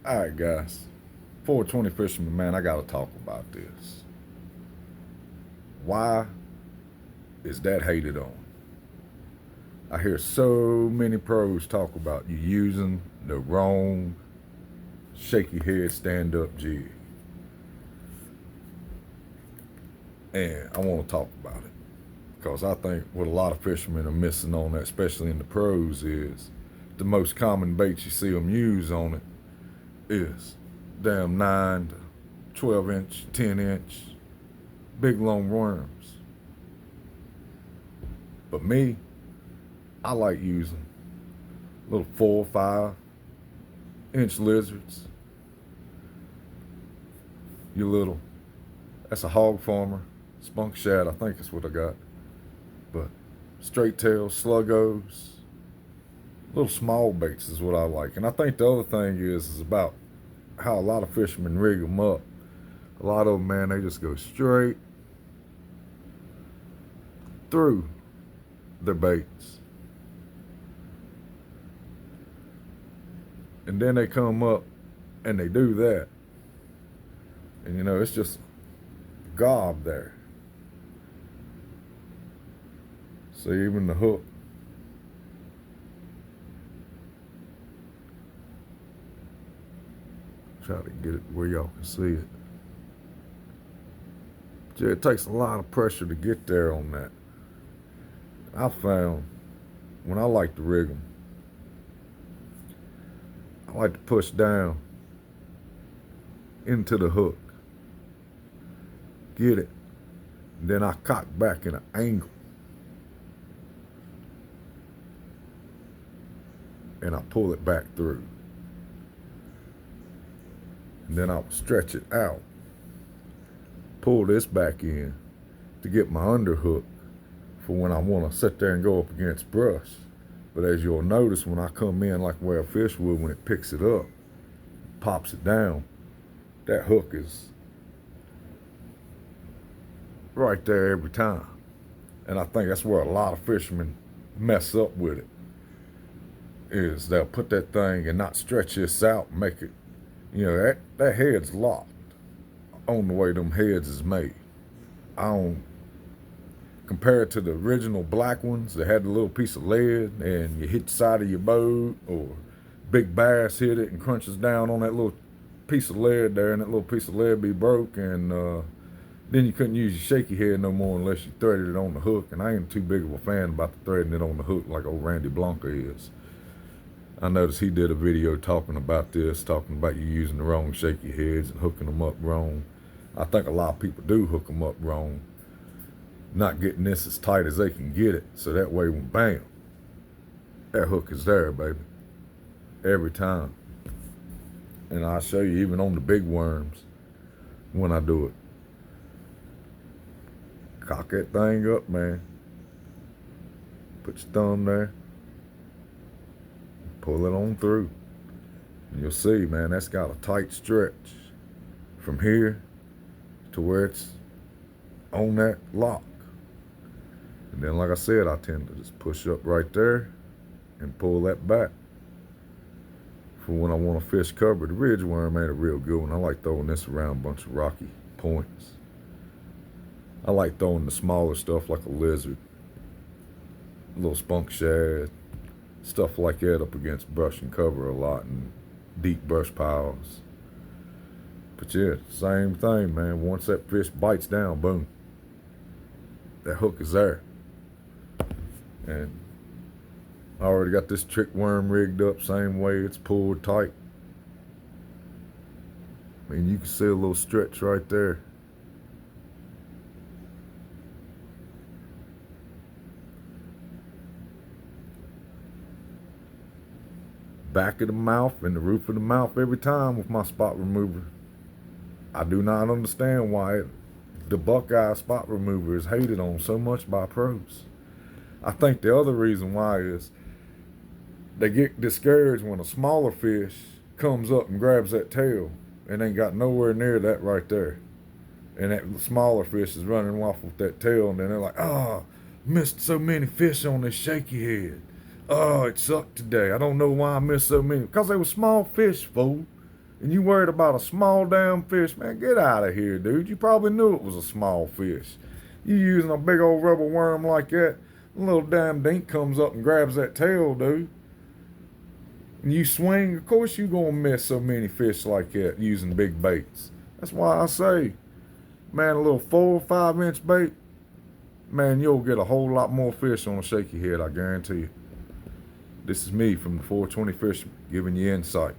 All right, guys. 420 fisherman, man, I got to talk about this. Why is that hated on? I hear so many pros talk about you using the wrong shaky head stand up jig. And I want to talk about it because I think what a lot of fishermen are missing on that, especially in the pros, is the most common bait you see them use on it is damn 9 to 12-inch, 10-inch, big long worms. But me, I like using little 4 or 5 inch lizards. You little, that's a hog farmer, spunk shad, I think is what I got. But straight tail, sluggos, little small baits is what I like. And I think the other thing is about how a lot of fishermen rig them up. A lot of them, man, they just go straight through their baits. And then they come up and they do that. And you know, it's just gob there. So even the hook, try to get it where y'all can see it. But yeah, it takes a lot of pressure to get there on that. I found when I like to rig them, I like to push down into the hook, get it, and then I cock back in an angle. And I pull it back through. And then I'll stretch it out, pull this back in to get my underhook for when I want to sit there and go up against brush. But as you'll notice, when I come in like where a fish would, when it picks it up, pops it down, that hook is right there every time. And I think that's where a lot of fishermen mess up with it, is they'll put that thing and not stretch this out and make it, you know, that head's locked on the way them heads is made. I don't compare it to the original black ones that had the little piece of lead and you hit the side of your boat, or big bass hit it and crunches down on that little piece of lead there, and that little piece of lead be broke, and then you couldn't use your shaky head no more unless you threaded it on the hook. And I ain't too big of a fan about the threading it on the hook like old Randy Blanca is. I noticed he did a video talking about this, talking about you using the wrong shaky heads and hooking them up wrong. I think a lot of people do hook them up wrong, not getting this as tight as they can get it, so that way when bam, that hook is there, baby, every time. And I'll show you even on the big worms when I do it. Cock that thing up, man. Put your thumb there. Pull it on through. And you'll see, man, that's got a tight stretch from here to where it's on that lock. And then, like I said, I tend to just push up right there and pull that back for when I want to fish cover. The ridge worm ain't a real good one. I like throwing this around a bunch of rocky points. I like throwing the smaller stuff like a lizard, a little spunk shad, stuff like that up against brush and cover a lot and deep brush piles. But yeah, same thing, man. Once that fish bites down, boom, that hook is there. And I already got this trick worm rigged up same way. It's pulled tight. I mean, you can see a little stretch right there. Back of the mouth and the roof of the mouth every time with my spot remover. I do not understand why the Buckeye spot remover is hated on so much by pros. I think the other reason why is they get discouraged when a smaller fish comes up and grabs that tail and ain't got nowhere near that right there. And that smaller fish is running off with that tail, and then they're like, oh, missed so many fish on this shaky head. Oh, it sucked today. I don't know why I missed so many. Because they were small fish, fool. And you worried about a small damn fish, man, get out of here, dude. You probably knew it was a small fish. You using a big old rubber worm like that, a little damn dink comes up and grabs that tail, dude. And you swing, of course you gonna miss so many fish like that using big baits. That's why I say, man, a little 4 or 5 inch bait, man, you'll get a whole lot more fish on a shaky head, I guarantee you. This is me from the 420 Fisherman, giving you insight.